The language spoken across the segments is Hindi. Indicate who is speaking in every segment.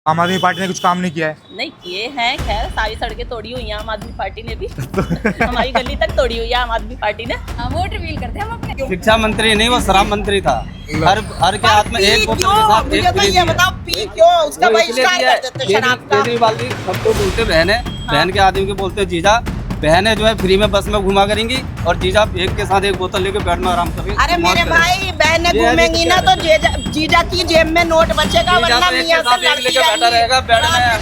Speaker 1: आम आदमी पार्टी ने कुछ काम नहीं किया है?
Speaker 2: नहीं किए हैं, खैर सारी सड़कें तोड़ी हुई हैं आम आदमी पार्टी ने भी हमारी गली तक तोड़ी हुई है आम आदमी पार्टी ने।
Speaker 3: वोट रिवील करते हैं हम अपने।
Speaker 4: शिक्षा मंत्री नहीं, वो श्रम मंत्री था। हर के हाथ में एक बोतल के साथ एक फ्री दिया।
Speaker 2: बताओ पी क्यों उसका बहिष्कार कर देते शराब का।
Speaker 4: केजरीवाल जी सबको बोलते बहन के आदमी को बोलते जीजा, बहनें जो है फ्री में बस में घुमा करेंगी और जीजा एक के साथ एक बोतल लेके बैठ में आराम करेंगे।
Speaker 2: अरे मेरे भाई बहनें घूमेंगी ना तो जीजा की जेब में नोट बचेगा, वरना मियां से लड़ती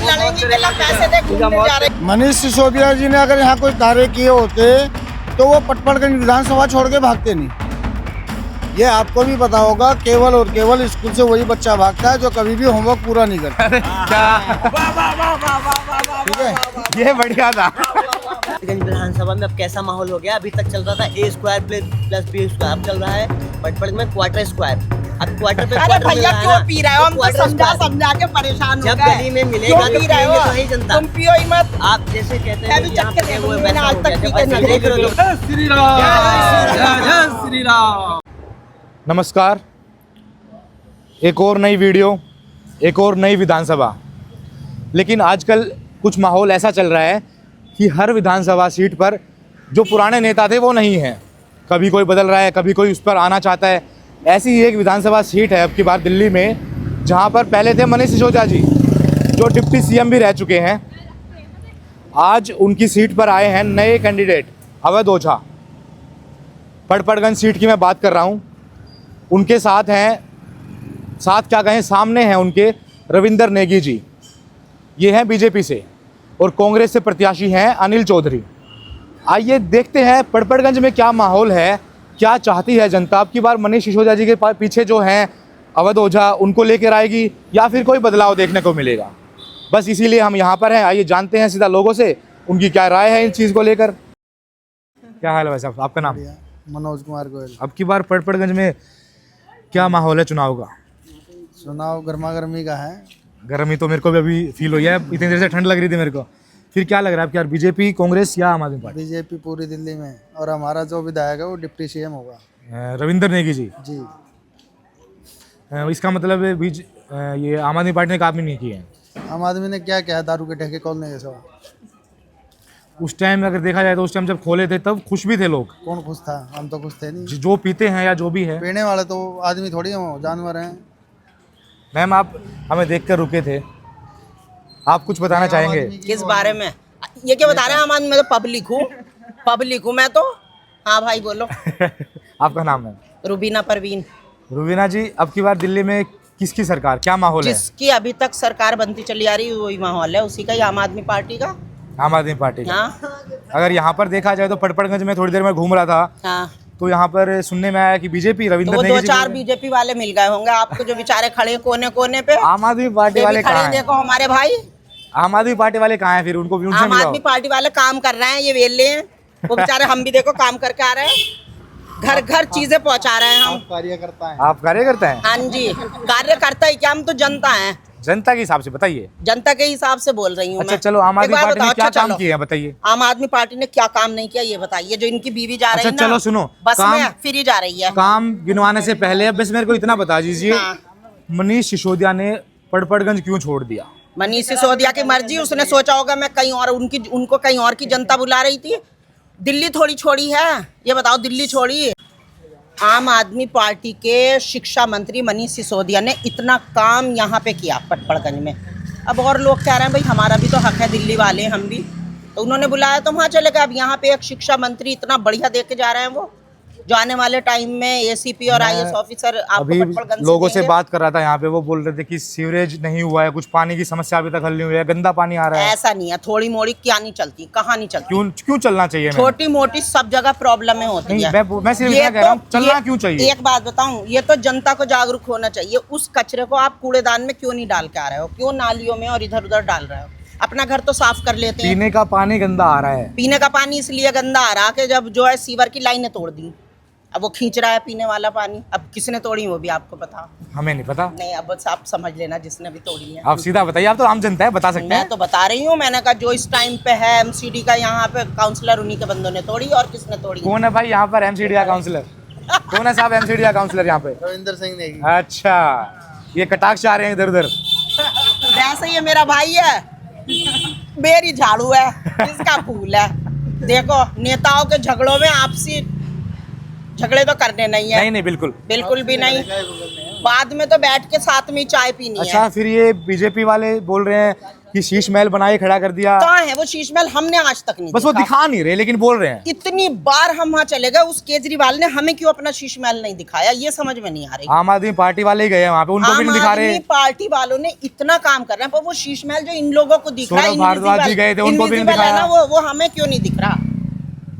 Speaker 2: लड़ेंगी बिना पैसे दे घूमने जा रहे।
Speaker 5: मनीष सिसोदिया जी ने अगर यहाँ कोई कार्य किए होते तो वो पटपड़गंज विधानसभा छोड़ के भागते नहीं। ये आपको भी पता होगा, केवल और केवल स्कूल से वही बच्चा भागता है जो कभी भी होमवर्क पूरा नहीं करता। ठीक है,
Speaker 1: ये बढ़िया था।
Speaker 6: विधानसभा में अब कैसा माहौल हो गया? अभी तक चल रहा था A² प्लस B², अब चल रहा है पटपड़ में क्वार्टर स्क्वायर। अब क्वार्टर पे
Speaker 2: अरे भैया क्यों पी रहे हो? हम तो समझा के परेशान हो गए।
Speaker 6: जब गली में मिलेगा तो पिएंगे तो ही जनता।
Speaker 2: तुम पियो ही मत।
Speaker 6: आप जैसे कहते हैं
Speaker 2: चख के देखो, मैंने आज तक पी के नहीं
Speaker 6: देख रहे हो।
Speaker 4: श्री राम, जय श्री राम।
Speaker 1: नमस्कार, एक और नई वीडियो, एक और नई विधानसभा। लेकिन आजकल कुछ माहौल ऐसा चल रहा है कि हर विधानसभा सीट पर जो पुराने नेता थे वो नहीं हैं। कभी कोई बदल रहा है, कभी कोई उस पर आना चाहता है। ऐसी ही एक विधानसभा सीट है अब की बार दिल्ली में, जहां पर पहले थे मनीष सिसोदिया जी जो डिप्टी सीएम भी रह चुके हैं। आज उनकी सीट पर आए हैं नए कैंडिडेट अवध ओझा। पटपड़गंज सीट की मैं बात कर रहा हूं। उनके साथ क्या कहें, सामने हैं उनके रविंदर नेगी जी, ये हैं बीजेपी से, और कांग्रेस से प्रत्याशी हैं अनिल चौधरी। आइए देखते हैं पटपड़गंज में क्या माहौल है, क्या चाहती है जनता। अब की बार मनीष सिसोदिया जी के पीछे जो हैं अवध ओझा, उनको लेकर आएगी या फिर कोई बदलाव देखने को मिलेगा। बस इसीलिए हम यहाँ पर हैं। आइए जानते हैं सीधा लोगों से उनकी क्या राय है इन चीज़ को लेकर। क्या हाल है भाई साहब, आपका नाम?
Speaker 5: मनोज कुमार गोयल।
Speaker 1: अब की बार पटपड़गंज में क्या माहौल है चुनाव का?
Speaker 5: चुनाव गर्मा गर्मी का है।
Speaker 1: गर्मी तो मेरे को भी अभी फील हुई है, इतनी देर से ठंड लग रही थी मेरे को। फिर क्या लग रहा है आपको यार, बीजेपी, कांग्रेस या आम आदमी पार्टी?
Speaker 5: बीजेपी पूरी दिल्ली में, और हमारा जो विधायक है वो डिप्टी सीएम होगा,
Speaker 1: रविंदर नेगी जी।
Speaker 5: जी।
Speaker 1: इसका मतलब है ये आम आदमी पार्टी ने काम ही नहीं किए हैं।
Speaker 5: आम आदमी ने क्या किया? दारू के ठेके खोलने के सिवा।
Speaker 1: उस टाइम अगर देखा जाए तो उस टाइम जब खोले थे तब खुश भी थे लोग।
Speaker 5: कौन खुश था? हम तो खुश थे नहीं।
Speaker 1: जो पीते हैं या जो भी है,
Speaker 5: पीने वाले तो आदमी थोड़ी हो, जानवर हैं।
Speaker 1: मैम आप हमें देखकर रुके थे, आप कुछ बताना चाहेंगे?
Speaker 2: किस बारे में? ये क्या बता रहे हैं? हम मैं तो पब्लिक हूँ मैं तो। हाँ भाई बोलो।
Speaker 1: आपका नाम है?
Speaker 2: रुबीना परवीन।
Speaker 1: रुबीना जी, अब की बार दिल्ली में किसकी सरकार, क्या माहौल है?
Speaker 2: जिसकी अभी तक सरकार बनती चली आ रही है वही माहौल है, उसी का ही, आम आदमी पार्टी का।
Speaker 1: आम आदमी पार्टी का।
Speaker 2: हाँ
Speaker 1: अगर यहाँ पर देखा जाए तो पटपड़गंज में थोड़ी देर में घूम रहा था,
Speaker 2: हाँ,
Speaker 1: तो यहाँ पर सुनने में आया कि बीजेपी, रविंदर
Speaker 2: तो वो
Speaker 1: नेगी
Speaker 2: दो
Speaker 1: जी
Speaker 2: चार बीजेपी वाले मिल गए होंगे आपको, जो बेचारे खड़े कोने कोने पे।
Speaker 1: आम आदमी पार्टी वाले
Speaker 2: खड़े
Speaker 1: कहाँ हैं?
Speaker 2: देखो हमारे भाई
Speaker 1: आम आदमी पार्टी वाले कहाँ हैं? फिर उनको भी उनसे
Speaker 2: आम आदमी पार्टी वाले काम कर रहे हैं, ये वेले हैं वो बेचारे। हम भी देखो काम करके आ रहे हैं, घर घर चीजें पहुंचा रहे हैं हम।
Speaker 5: कार्यकर्ता है।
Speaker 1: आप कार्यकर्ता हैं?
Speaker 2: हाँ जी, कार्यकर्ता ही क्या, हम तो जनता हैं।
Speaker 1: जनता के हिसाब से बताइए।
Speaker 2: जनता के हिसाब से बोल रही हूँ
Speaker 1: अच्छा
Speaker 2: मैं।
Speaker 1: चलो, आम आदमी
Speaker 2: एक बार
Speaker 1: पार्टी ने
Speaker 2: बताओ,
Speaker 1: क्या
Speaker 2: अच्छा,
Speaker 1: काम
Speaker 2: चलो।
Speaker 1: किए हैं बताइए।
Speaker 2: आम आदमी पार्टी ने क्या काम नहीं किया ये बताइए। जो इनकी बीवी जा रही
Speaker 1: अच्छा
Speaker 2: है ना,
Speaker 1: चलो सुनो,
Speaker 2: बस
Speaker 1: काम-
Speaker 2: में फ्री जा रही है।
Speaker 1: काम गिनवाने से पहले अब बस मेरे को इतना बता दीजिए,
Speaker 2: हाँ।
Speaker 1: मनीष सिसोदिया ने पटपड़गंज क्यों छोड़ दिया?
Speaker 2: मनीष सिसोदिया की मर्जी, उसने सोचा होगा मैं कहीं और, उनको कहीं और की जनता बुला रही थी। दिल्ली थोड़ी छोड़ी है, ये बताओ, दिल्ली छोड़ी। आम आदमी पार्टी के शिक्षा मंत्री मनीष सिसोदिया ने इतना काम यहाँ पे किया पटपड़गंज में। अब और लोग कह रहे हैं भाई हमारा भी तो हक है, दिल्ली वाले हम भी, तो उन्होंने बुलाया तो वहाँ चले गए। अब यहाँ पे एक शिक्षा मंत्री इतना बढ़िया दे के जा रहे हैं, वो जो आने वाले टाइम में एसीपी और आईएएस ऑफिसर आपको
Speaker 1: अभी
Speaker 2: पटपड़गंज
Speaker 1: लोगों से
Speaker 2: देंगे।
Speaker 1: बात कर रहा था यहाँ पे, वो बोल रहे थे कि सीवरेज नहीं हुआ है, कुछ पानी की समस्या अभी तक हल नहीं हुई है, गंदा पानी आ रहा है।
Speaker 2: ऐसा नहीं है, थोड़ी मोड़ी क्या नहीं चलती, कहाँ नहीं चलती।
Speaker 1: क्यों चलना चाहिए? मैम?
Speaker 2: छोटी मोटी सब जगह प्रॉब्लम होती
Speaker 1: नहीं,
Speaker 2: है।
Speaker 1: मैं सिर्फ
Speaker 2: ये
Speaker 1: इतना कह रहा हूँ,
Speaker 2: तो-
Speaker 1: चलना
Speaker 2: ये-
Speaker 1: क्यों चाहिए?
Speaker 2: एक बात बताऊं, ये तो जनता को जागरूक होना चाहिए। उस कचरे को आप कूड़ेदान में क्यों नहीं डाल के आ रहे हो? क्यों नालियों में और इधर उधर डाल रहे हो? अपना घर तो साफ कर लेते हैं।
Speaker 1: पीने का पानी गंदा आ रहा है।
Speaker 2: पीने का पानी इसलिए गंदा आ रहा कि जब जो है सीवर की लाइनें तोड़ दी, अब वो खींच रहा है पीने वाला पानी। अब किसने तोड़ी वो भी आपको पता?
Speaker 1: हमें नहीं पता।
Speaker 2: नहीं, अब बस आप समझ लेना जिसने भी तोड़ी है।
Speaker 1: आप सीधा बताइए, आप तो आम जनता है, बता सकते
Speaker 2: मैं
Speaker 1: हैं।
Speaker 2: तो बता रही हूँ, मैंने कहा जो इस टाइम पे है एमसीडी का यहाँ पे काउंसलर, उन्हीं के बंदों ने तोड़ी। और किसने तोड़ी?
Speaker 1: कौन है भाई यहाँ पर एमसीडी का काउंसलर? कौन है साहब एमसीडी का काउंसलर यहाँ पे?
Speaker 5: रविंदर सिंह नेगी।
Speaker 1: अच्छा, ये कटाक्ष आ रहे हैं इधर उधर।
Speaker 2: ऐसे ही मेरा भाई है, मेरी झाड़ू है, इसका फूल है। देखो नेताओं के झगड़ों में आपसी झगड़े तो करने नहीं है।
Speaker 1: नहीं बिल्कुल
Speaker 2: बिल्कुल भी नहीं। बाद में तो बैठ के साथ में ही चाय पीनी
Speaker 1: अच्छा
Speaker 2: है।
Speaker 1: फिर ये बीजेपी वाले बोल रहे हैं कि शीश महल बनाए खड़ा कर दिया,
Speaker 2: कहाँ है वो शीश महल? हमने आज तक नहीं
Speaker 1: बस वो
Speaker 2: देखा।
Speaker 1: दिखा नहीं रहे लेकिन बोल रहे हैं।
Speaker 2: इतनी बार हम वहाँ चले गए, उस केजरीवाल ने हमें क्यों अपना शीश महल नहीं दिखाया, ये समझ में नहीं आ रही।
Speaker 1: आम आदमी पार्टी वाले ही गए हैं वहाँ पे, उनको भी
Speaker 2: आम
Speaker 1: नहीं दिखा रहे।
Speaker 2: आदमी पार्टी वालों ने इतना काम कर रहे हैं, पर वो शीश महल जो इन लोगों को दिख रहा है,
Speaker 1: सौरभ भारद्वाज जी गए थे, उनको भी नहीं
Speaker 2: invisible है
Speaker 1: दिखाया।
Speaker 2: ना, वो हमें क्यों नहीं दिख रहा,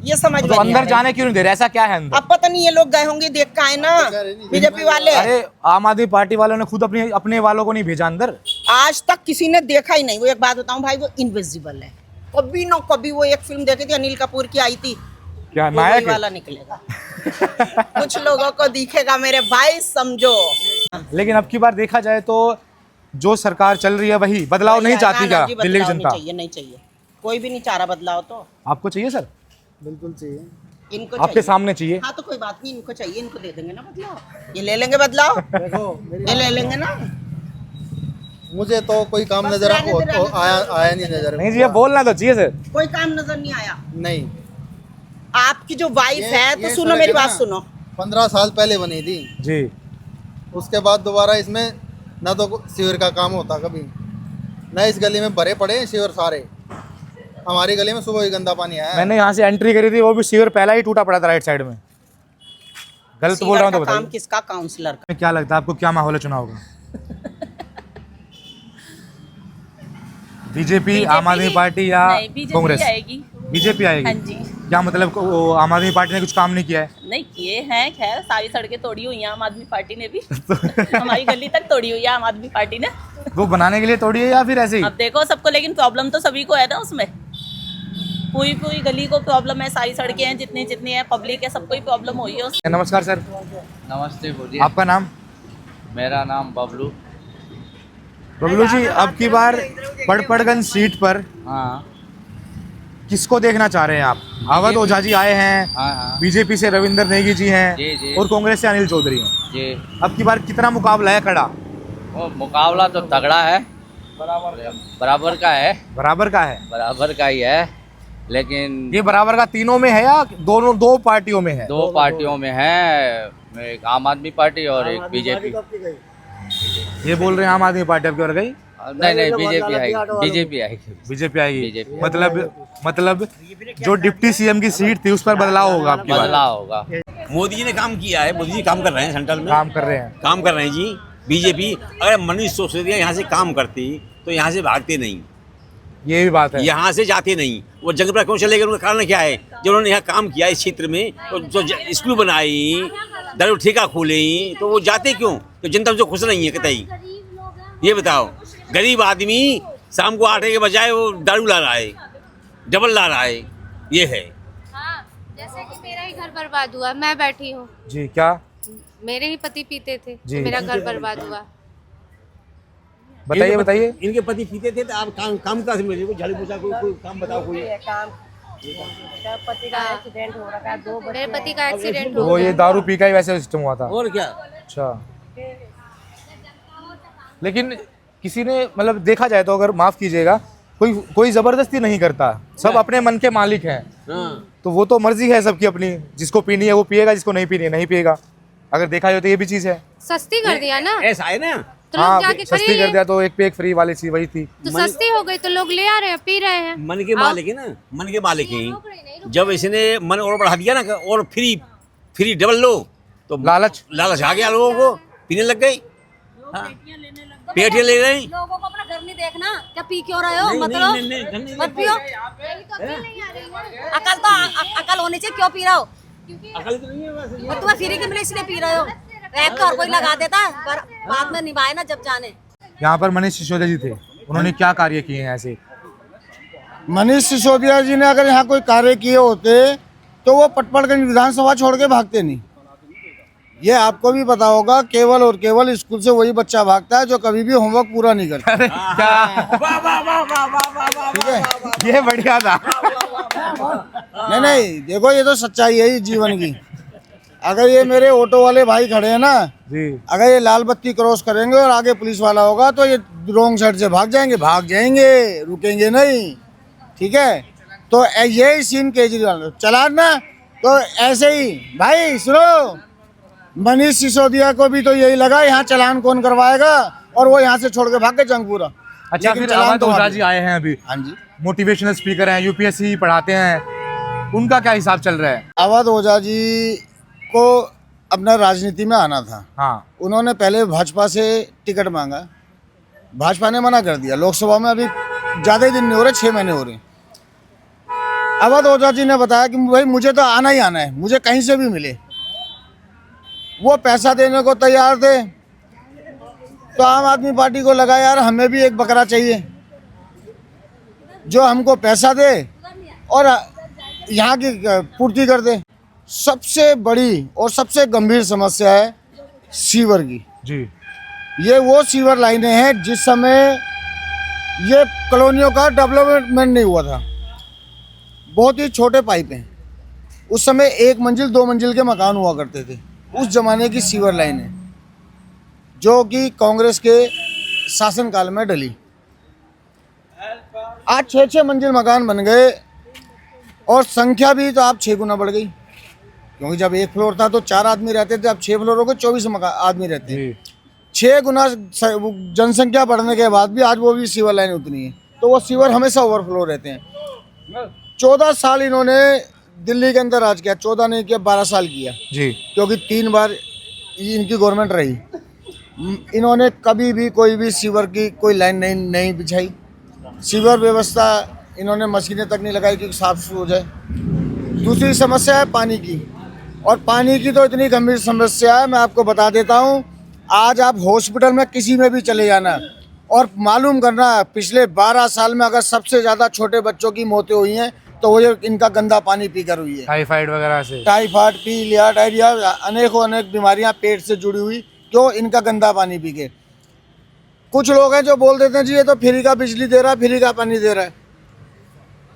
Speaker 2: ये समझ में
Speaker 1: तो
Speaker 2: नहीं आ
Speaker 1: अंदर
Speaker 2: रही।
Speaker 1: जाने क्यों नहीं दे रहे, ऐसा क्या है अंदर?
Speaker 2: अब पता नहीं ये लोग गए होंगे देख के आए ना, बीजेपी वाले।
Speaker 1: अरे आम आदमी पार्टी वालों ने खुद अपने वालों को नहीं भेजा अंदर।
Speaker 2: आज तक किसी ने देखा ही नहीं। वो एक बात बताऊं भाई, वो इनविजिबल है। कभी ना कभी वो एक फिल्म देखी थी अनिल कपूर की आई थी,
Speaker 1: क्या
Speaker 2: वो
Speaker 1: नायक
Speaker 2: वही वाला निकलेगा। कुछ लोगों को दिखेगा मेरे भाई, समझो।
Speaker 1: लेकिन अब की बार देखा जाए तो जो सरकार चल रही है वही बदलाव नहीं चाहती क्या
Speaker 2: जी,
Speaker 1: दिल्ली की
Speaker 2: बदलाव
Speaker 1: जनता?
Speaker 2: नहीं चाहिए, कोई भी नहीं चाह रहा बदलाव। तो
Speaker 1: आपको चाहिए सर?
Speaker 5: बिल्कुल चाहिए।
Speaker 2: इनको
Speaker 1: आपके
Speaker 2: चाहिए।
Speaker 1: सामने चाहिए?
Speaker 2: हाँ तो कोई बात नहीं, इनको चाहिए, इनको दे देंगे ना बदलाव, ये ले लेंगे बदलाव। ये ले लेंगे ना।
Speaker 5: मुझे तो कोई काम नजर आया नहीं नजर।
Speaker 1: नहीं जी ये बोलना तो चाहिए सर।
Speaker 2: कोई काम नजर नहीं आया।
Speaker 5: नहीं,
Speaker 2: आपकी जो वाइफ है, तो सुनो मेरी बात सुनो।
Speaker 5: 15 साल पहले बनी थी,
Speaker 1: जी
Speaker 5: उसके बाद दोबारा इसमें ना तो सीवर का काम होता कभी, न इस गली में भरे पड़े हैं सीवर सारे। हमारी गली में सुबह ही गंदा पानी आया है।
Speaker 1: मैंने यहाँ से एंट्री करी थी, वो भी सीवर पहला ही टूटा पड़ा था राइट साइड में। गलत बोल रहा हूँ तो
Speaker 2: सीवर का काम
Speaker 1: बताइए।
Speaker 2: किसका? काउंसलर का।
Speaker 1: क्या लगता है आपको, क्या माहौल है चुनाव का? बीजेपी, आम आदमी पार्टी या कांग्रेस? बीजेपी आएगी।
Speaker 3: हाँ जी।
Speaker 1: क्या मतलब वो आम आदमी पार्टी ने कुछ काम नहीं किया है?
Speaker 3: नहीं किए हैं, खैर सारी सड़कें तोड़ी हुई हैं आम आदमी पार्टी ने भी। हमारी गली तक तोड़ी हुई है आम आदमी पार्टी ने।
Speaker 1: वो बनाने के लिए तोड़ी है या फिर ऐसे ही?
Speaker 3: अब देखो सबको, लेकिन प्रॉब्लम तो सभी को है ना उसमें। पूरी पूरी गली को प्रॉब्लम है, सारी सड़कें हैं, जितनी जितनी है पब्लिक है, सबको ही प्रॉब्लम हुई है उसमें।
Speaker 1: नमस्कार सर,
Speaker 7: नमस्ते, बोलिए।
Speaker 1: आपका नाम?
Speaker 7: मेरा नाम बबलू।
Speaker 1: बबलू जी, अब की बार पड़पड़गंज सीट पर
Speaker 7: हाँ
Speaker 1: किसको देखना चाह रहे हैं आप? अवध ओझा जी आए हैं,
Speaker 7: हाँ
Speaker 1: बीजेपी से रविंदर नेगी जी हैं
Speaker 7: जी, जी।
Speaker 1: और कांग्रेस से अनिल चौधरी हैं।
Speaker 7: जी।
Speaker 1: अब की बार कितना मुकाबला है खड़ा?
Speaker 7: वो मुकाबला तो तगड़ा है, बराबर का है,
Speaker 1: बराबर का है।
Speaker 7: बराबर का ही है, लेकिन
Speaker 1: ये बराबर का तीनों में है या दोनों दो पार्टियों में है?
Speaker 7: दो पार्टियों में है, एक आम आदमी पार्टी और एक बीजेपी।
Speaker 1: ये बोल रहे हैं आम आदमी पार्टी अब की बार गई,
Speaker 7: नहीं बीजेपी आएगी, बीजेपी आएगी।
Speaker 1: बीजेपी आएगी।
Speaker 7: बीजेपी।
Speaker 1: मतलब जो डिप्टी सीएम की सीट थी उस पर बदलाव होगा आपकी बार?
Speaker 7: बदलाव होगा।
Speaker 8: मोदी जी ने काम किया है, मोदी जी काम कर रहे हैं, सेंट्रल में
Speaker 1: काम कर रहे हैं।
Speaker 8: काम कर रहे हैं जी। बीजेपी अगर मनीष सिसोदिया यहाँ से काम करती तो यहाँ से भागते नहीं,
Speaker 1: ये भी बात है।
Speaker 8: यहाँ से जाते नहीं। वो जंग पर क्यों चले गए? उनका कारण क्या है? जब उन्होंने यहाँ काम किया इस क्षेत्र में, तो स्कूल बनाई, दारू ठेका खोले, तो वो जाते क्यों? तो जनता जो खुश नहीं है कतई। ये बताओ, गरीब आदमी शाम को 8 के बजाय वो दारू ला रहा है, डबल ला रहा है, ये है।
Speaker 9: हाँ, जैसे कि मेरा ही घर बर्बाद हुआ, मैं बैठी हूँ,
Speaker 1: जी क्या?
Speaker 9: मेरे ही पति पीते थे,
Speaker 1: जी।
Speaker 9: मेरा घर बर्बाद हुआ।
Speaker 1: बताइए बताइए।
Speaker 8: इनके पति पीते थे तो आप काम का झाड़ू पोछा कोई काम बताओ कोई।
Speaker 9: मेरे पति का एक्सीडेंट हो
Speaker 1: वो ये
Speaker 9: गया।
Speaker 1: दारू पी का ही वैसे सिस्टम हुआ था।
Speaker 8: और क्या?
Speaker 1: अच्छा, लेकिन किसी ने मतलब देखा जाए तो, अगर माफ कीजिएगा, कोई जबरदस्ती नहीं करता, सब अपने मन के मालिक हैं। तो वो तो मर्जी है सबकी अपनी, जिसको पीनी है वो पिएगा, जिसको नहीं पीनी है नहीं पिएगा। अगर देखा जाए तो ये भी चीज है।
Speaker 9: सस्ती कर दिया ना,
Speaker 8: ऐसा है ना,
Speaker 9: तो लोग
Speaker 1: हाँ,
Speaker 9: जाके
Speaker 1: सस्ती
Speaker 9: खरीद
Speaker 1: कर
Speaker 9: ले।
Speaker 1: दिया तो एक पे एक फ्री वाली चीज वही थी।
Speaker 9: तो सस्ती हो गई तो लोग ले आ रहे हैं, पी रहे हैं।
Speaker 8: मन के मालिक है ना, मन के मालिक हैं। जब इसने मन और बढ़ा दिया ना, और फ्री डबल लो, तो
Speaker 1: लालच
Speaker 8: आ गया, लोगों को पीने लग गई। हाँ, पेटियां ले गई।
Speaker 10: लोगों को अपना घर नहीं देखना, क्या पी क्यों रहे हो? मतलब मत पियो। अकल होनी चाहिए, क्यों पी रहे हो? और तुम्हें फ्री की मिली इसलिए पी रहे हो। रैप तो और कोई लगा देता, पर बाद में निभाए ना जब जाने।
Speaker 1: यहाँ पर मनीष सिसोदिया जी थे, उन्होंने क्या कार्य किए हैं ऐसे?
Speaker 5: मनीष सिसोदिया जी ने अगर यहाँ कोई कार्य किए होते तो वो पटपड़गंज विधानसभा छोड़ के भागते नहीं। ये आपको भी पता होगा, केवल और केवल स्कूल से वही बच्चा भागता है जो कभी भी होमवर्क पूरा नहीं करता। ठीक है,
Speaker 1: ये बढ़िया था।
Speaker 5: नहीं देखो, ये तो सच्चाई है इस जीवन की। अगर ये मेरे ऑटो वाले भाई खड़े हैं ना,
Speaker 1: जी
Speaker 5: अगर ये लाल बत्ती क्रॉस करेंगे और आगे पुलिस वाला होगा तो ये रॉन्ग साइड से भाग जाएंगे, रुकेंगे नहीं, ठीक है। तो यही सीन केजरीवाल चलान ना, तो ऐसे ही भाई सुनो, मनीष सिसोदिया को भी तो यही लगा यहाँ चलान कौन करवाएगा, और वो यहाँ से छोड़ के भाग गए जंगपुरा।
Speaker 1: अच्छा,
Speaker 5: लेकिन
Speaker 1: फिर
Speaker 5: चलान
Speaker 1: अवध
Speaker 5: तो
Speaker 1: ओझा
Speaker 5: वहाँ
Speaker 1: जी आए हैं अभी,
Speaker 5: हाँ जी,
Speaker 1: मोटिवेशनल स्पीकर हैं, यूपीएससी पढ़ाते हैं, उनका क्या हिसाब चल रहा है?
Speaker 5: अवध ओझा जी को अपना राजनीति में आना था।
Speaker 1: हाँ,
Speaker 5: उन्होंने पहले भाजपा से टिकट मांगा, भाजपा ने मना कर दिया। लोकसभा में अभी ज़्यादा ही दिन नहीं हो रहे, 6 महीने हो रहे। अवध ओझा जी ने बताया कि भाई मुझे तो आना ही आना है, मुझे कहीं से भी मिले। वो पैसा देने को तैयार थे, तो आम आदमी पार्टी को लगा यार हमें भी एक बकरा चाहिए जो हमको पैसा दे और यहाँ की पूर्ति कर दे। सबसे बड़ी और सबसे गंभीर समस्या है सीवर की
Speaker 1: जी।
Speaker 5: ये वो सीवर लाइनें हैं जिस समय ये कॉलोनियों का डेवलपमेंट नहीं हुआ था, बहुत ही छोटे पाइप हैं। उस समय 1 मंजिल 2 मंजिल के मकान हुआ करते थे। उस जमाने की सीवर लाइनें जो कि कांग्रेस के शासनकाल में डली, आज 6-6 मंजिल मकान बन गए और संख्या भी तो आप 6 गुना बढ़ गई, क्योंकि जब 1 फ्लोर था तो 4 आदमी रहते थे, अब 6 फ्लोर हो गए 24 आदमी रहते हैं। 6 गुना जनसंख्या बढ़ने के बाद भी आज वो भी सीवर लाइन उतनी है, तो वो सीवर हमेशा ओवरफ्लो रहते हैं। 14 साल इन्होंने दिल्ली के अंदर राज किया, 14 नहीं किया 12 साल किया
Speaker 1: जी,
Speaker 5: क्योंकि 3 बार इनकी गवर्नमेंट रही। इन्होंने कभी भी कोई भी सीवर की कोई लाइन नहीं बिछाई, सीवर व्यवस्था इन्होंने मशीनें तक नहीं लगाई कि साफ हो जाए। दूसरी समस्या है पानी की, और पानी की तो इतनी गंभीर समस्या है, मैं आपको बता देता हूँ। आज आप हॉस्पिटल में किसी में भी चले जाना और मालूम करना, पिछले 12 साल में अगर सबसे ज़्यादा छोटे बच्चों की मौतें हुई हैं तो वो इनका गंदा पानी पीकर हुई है।
Speaker 1: टाइफाइड वगैरह से,
Speaker 5: टाइफाइड, पीलिया, डायरिया, अनेक बीमारियां पेट से जुड़ी हुई, क्यों? इनका गंदा पानी पी के। कुछ लोग हैं जो बोल देते हैं जी ये तो फ्री का बिजली दे रहा है, फ्री का पानी दे रहा है,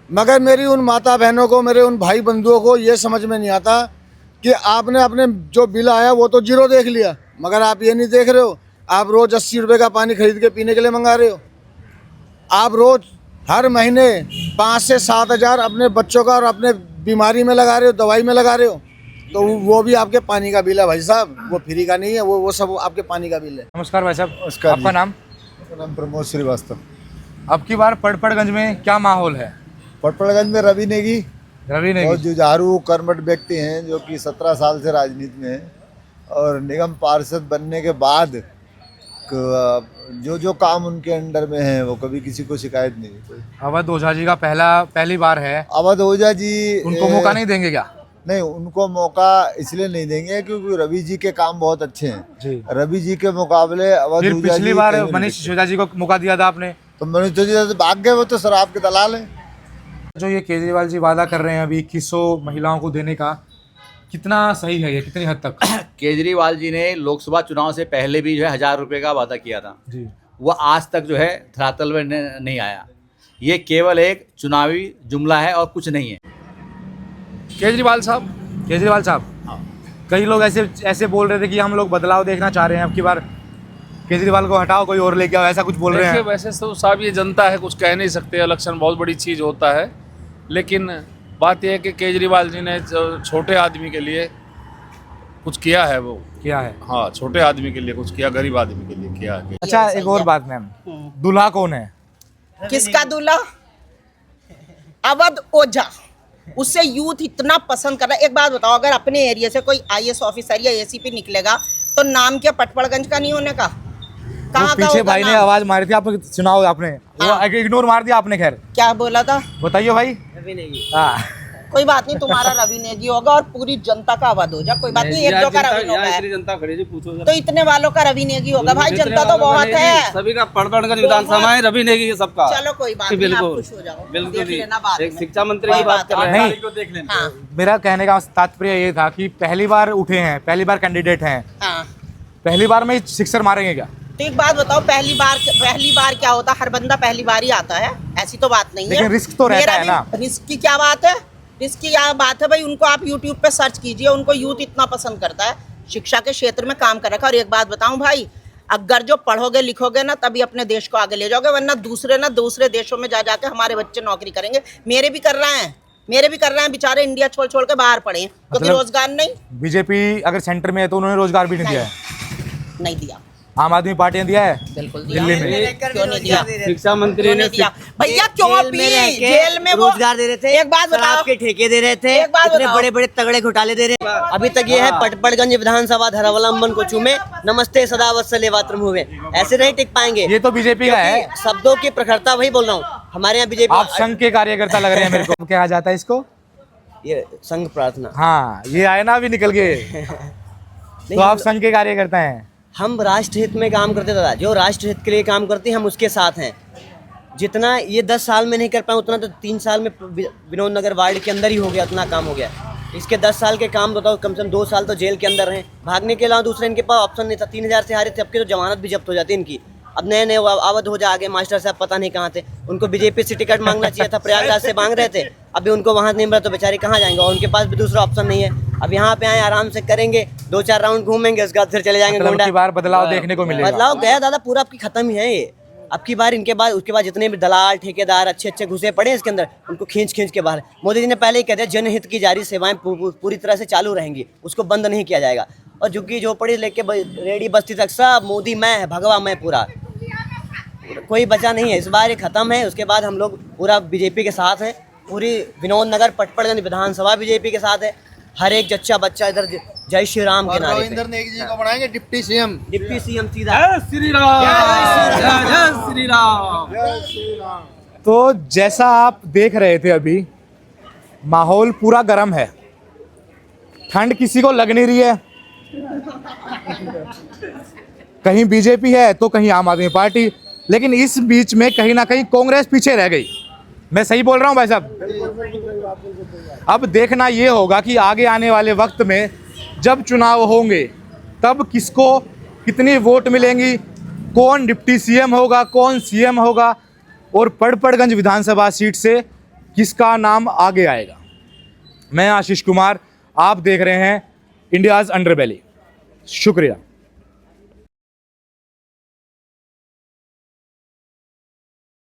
Speaker 5: मगर मेरी उन माता बहनों को, मेरे उन भाई बंधुओं को ये समझ में नहीं आता कि आपने अपने जो बिल आया वो तो 0 देख लिया, मगर आप ये नहीं देख रहे हो आप रोज़ 80 रुपये का पानी खरीद के पीने के लिए मंगा रहे हो। आप रोज़ हर महीने 5 से 7 हज़ार अपने बच्चों का और अपने बीमारी में लगा रहे हो, दवाई में लगा रहे हो, तो वो भी आपके पानी का बिल है भाई साहब, वो फ्री का नहीं है, वो सब आपके पानी का बिल है।
Speaker 1: नमस्कार भाई साहब,
Speaker 5: नमस्कार
Speaker 1: आपका नाम?
Speaker 5: नाम प्रमोद श्रीवास्तव।
Speaker 1: अब की बार पड़पड़गंज में क्या माहौल है?
Speaker 5: पटपड़गंज में रवि नेगी
Speaker 1: रवि
Speaker 5: बहुत जुझारू कर्मठ व्यक्ति हैं जो कि 17 साल से राजनीति में हैं, और निगम पार्षद बनने के बाद जो काम उनके अंडर में है वो कभी किसी को शिकायत नहीं हुई।
Speaker 1: अवध ओझा जी का पहली बार है,
Speaker 5: अवध ओझा जी
Speaker 1: उनको मौका नहीं देंगे क्या?
Speaker 5: नहीं, उनको मौका इसलिए नहीं देंगे क्योंकि रवि जी के काम बहुत अच्छे हैं
Speaker 1: जी।
Speaker 5: रवि जी के मुकाबले अवध
Speaker 1: फिर
Speaker 5: ओझा जी
Speaker 1: पिछली बार
Speaker 5: कहीं नहीं
Speaker 1: मनीष
Speaker 5: दिखते।
Speaker 1: सिसोदिया जी को मौका दिया था आपने,
Speaker 5: तो मनीष सिसोदिया से भाग गए, वो तो शराब के दलाल हैं।
Speaker 1: जो ये केजरीवाल जी वादा कर रहे हैं अभी 2100 महिलाओं को देने का, कितना सही है ये, कितनी हद तक?
Speaker 7: केजरीवाल जी ने लोकसभा चुनाव से पहले भी जो है 1000 रुपये का वादा किया था
Speaker 1: जी,
Speaker 7: वह आज तक जो है धरातल में नहीं आया। ये केवल एक चुनावी जुमला है और कुछ नहीं है।
Speaker 1: केजरीवाल साहब
Speaker 7: हाँ।
Speaker 1: कई लोग ऐसे बोल रहे थे कि हम लोग बदलाव देखना चाह रहे हैं, अब की बार केजरीवाल को हटाओ कोई और लेके आओ, ऐसा कुछ बोल रहे हैं।
Speaker 11: वैसे तो साहब ये जनता है, कुछ कह नहीं सकते, इलेक्शन बहुत बड़ी चीज़ होता है, लेकिन बात यह है कि केजरीवाल जी ने छोटे आदमी के लिए कुछ किया है, वो
Speaker 1: क्या है?
Speaker 11: हाँ, छोटे आदमी के लिए कुछ किया, गरीब आदमी के लिए किया है।
Speaker 1: अच्छा, एक और बात मैम, दूल्हा कौन है?
Speaker 2: किसका दूल्हा? अवध ओझा, उससे यूथ इतना पसंद कर रहा है। एक बात बताओ, अगर अपने एरिया से कोई IAS ऑफिसर या ACP निकलेगा तो नाम क्या पटपड़गंज का नहीं होने का? कहाँ का
Speaker 1: पीछे
Speaker 2: होगा
Speaker 1: भाई ने
Speaker 2: नाम?
Speaker 1: आवाज मारी थी, आपने सुनाओ, आपने वो इग्नोर मार दिया आपने। खैर
Speaker 2: क्या बोला था
Speaker 1: बताइए भाई।
Speaker 6: रवि नेगी।
Speaker 1: हाँ,
Speaker 2: कोई बात नहीं, तुम्हारा रवि नेगी होगा और पूरी जनता का अवध ओझा, कोई बात नहीं, एक दो का रवि होगा है
Speaker 4: जनता खड़ी थी, पूछो जरा।
Speaker 2: तो इतने वालों का रवि नेगी होगा भाई, जनता तो बहुत है।
Speaker 4: सभी का पड़पड़गंज विधानसभा है, रवि नेगी सबका।
Speaker 2: चलो कोई बात नहीं, आप
Speaker 4: बिल्कुल
Speaker 2: खुश हो जाओ,
Speaker 4: बिल्कुल
Speaker 2: देख
Speaker 4: जी।
Speaker 2: लेना बाद
Speaker 4: एक
Speaker 2: में।
Speaker 4: शिक्षा मंत्री
Speaker 2: कोई
Speaker 4: की बात कर
Speaker 2: बात
Speaker 4: रहे हैं,
Speaker 1: नहीं।
Speaker 4: देख लेना।
Speaker 2: हाँ
Speaker 1: मेरा कहने का तात्पर्य ये था कि पहली बार उठे हैं, पहली बार कैंडिडेट हैं,
Speaker 2: हाँ।
Speaker 1: पहली बार में सिक्सर मारेंगे क्या?
Speaker 2: तो एक बात बताओ, पहली बार क्या होता है? हर बंदा पहली बार ही आता है, ऐसी तो बात नहीं है।
Speaker 1: लेकिन रिस्क तो रहता है ना।
Speaker 2: रिस्क की क्या बात है? रिस्क की यह बात है भाई, उनको आप यूट्यूब पे सर्च कीजिए, उनको यूथ इतना पसंद करता है, शिक्षा के क्षेत्र में काम कर रखा। और एक बात बताऊं भाई, अगर जो पढ़ोगे लिखोगे ना तभी अपने देश को आगे ले जाओगे, वरना दूसरे देशों में जा जाके हमारे बच्चे नौकरी करेंगे। मेरे भी कर रहे हैं बेचारे, इंडिया छोड़ के बाहर पड़े हैं क्योंकि
Speaker 1: मतलब
Speaker 2: रोजगार नहीं।
Speaker 1: बीजेपी अगर सेंटर में है तो उन्होंने रोजगार भी नहीं दिया है,
Speaker 2: नहीं दिया।
Speaker 1: आम आदमी पार्टी ने दिया है
Speaker 2: बिल्कुल
Speaker 1: दिल्ली में।
Speaker 2: क्यों नहीं दिया?
Speaker 4: शिक्षा मंत्री ने
Speaker 2: भैया क्यों जेल में वो
Speaker 6: रोजगार दे रहे थे,
Speaker 2: एक बात बताओ,
Speaker 6: आपके ठेके दे रहे थे,
Speaker 2: एक बात
Speaker 6: इतने
Speaker 2: बताओ।
Speaker 6: बड़े बड़े तगड़े घोटाले दे रहे हैं। अभी तक ये है पटपड़गंज विधानसभा धरावलंबन को चूमे, नमस्ते सदा वत्सले वात्रम हुए, ऐसे नहीं टिक पाएंगे।
Speaker 1: ये तो बीजेपी का है,
Speaker 6: शब्दों की प्रखरता, वही बोल रहा हूँ, हमारे यहाँ बीजेपी।
Speaker 1: आप संघ के कार्यकर्ता लग रहे हैं मेरे को। क्या जाता है इसको?
Speaker 6: ये संघ प्रार्थना।
Speaker 1: हाँ, ये आए ना अभी निकल गए तो आप संघ के कार्यकर्ता हैं।
Speaker 6: हम राष्ट्र हित में काम करते दादा, जो राष्ट्र हित के लिए काम करते हैं हम उसके साथ हैं। जितना ये 10 साल में नहीं कर पाए उतना तो 3 साल में विनोद नगर वार्ड के अंदर ही हो गया, उतना काम हो गया। इसके 10 साल के काम बताओ, कम से कम 2 साल तो जेल के अंदर रहे, भागने के अलावा दूसरा इनके पास ऑप्शन नहीं था। 3000 से हारे थे, अब के तो जमानत भी जब्त हो जाती इनकी। अब नए नए आवध हो जा आगे, मास्टर साहब पता नहीं कहाँ थे, उनको बीजेपी से टिकट मांगना चाहिए था, प्रयागराज से मांग रहे थे, अभी उनको वहाँ नहीं मिला तो बेचारे कहाँ जाएंगे, और उनके पास भी दूसरा ऑप्शन नहीं है। अब यहाँ पे आए, आराम से करेंगे, 2-4 राउंड घूमेंगे, उसके बाद फिर चले जाएंगे।
Speaker 1: मतलब की बार बदलाव देखने को मिलेगा।
Speaker 6: बदलाव गया दादा, पूरा आपकी खत्म ही है ये। अब की बार इनके बाद उसके बाद जितने भी दलाल ठेकेदार अच्छे घुसे पड़े इसके अंदर, उनको खींच के बाहर। मोदी जी ने पहले ही कह दिया जनहित की जारी सेवाएं पूरी तरह से चालू रहेंगी, उसको बंद नहीं किया जाएगा। और झुग्गी झोपड़ी लेके रेडी बस्ती तक सब मोदी मैं है, भगवा मैं, पूरा कोई बचा नहीं है। इस बार ये खत्म है, उसके बाद हम लोग पूरा बीजेपी के साथ हैं। पूरी विनोद नगर पटपड़गंज विधानसभा बीजेपी के साथ है। हर एक जच्चा बच्चा इधर जय श्री राम के नारे पे।
Speaker 5: रविंद्र नेगी जी को बनाएंगे डिप्टी सीएम
Speaker 6: सीधा।
Speaker 4: जय श्री राम, जय श्री राम।
Speaker 1: तो जैसा आप देख रहे थे अभी, माहौल पूरा गर्म है, ठंड किसी को लग नहीं रही है। कहीं बीजेपी है तो कहीं आम आदमी पार्टी, लेकिन इस बीच में कहीं ना कहीं कांग्रेस पीछे रह गई। मैं सही बोल रहा हूं भाई साहब? अब देखना ये होगा कि आगे आने वाले वक्त में जब चुनाव होंगे तब किसको कितनी वोट मिलेंगी, कौन डिप्टी सीएम होगा, कौन सीएम होगा, और पटपड़गंज विधानसभा सीट से किसका नाम आगे आएगा। मैं आशीष कुमार, आप देख रहे हैं इंडियाज़ अंडरबेली। शुक्रिया।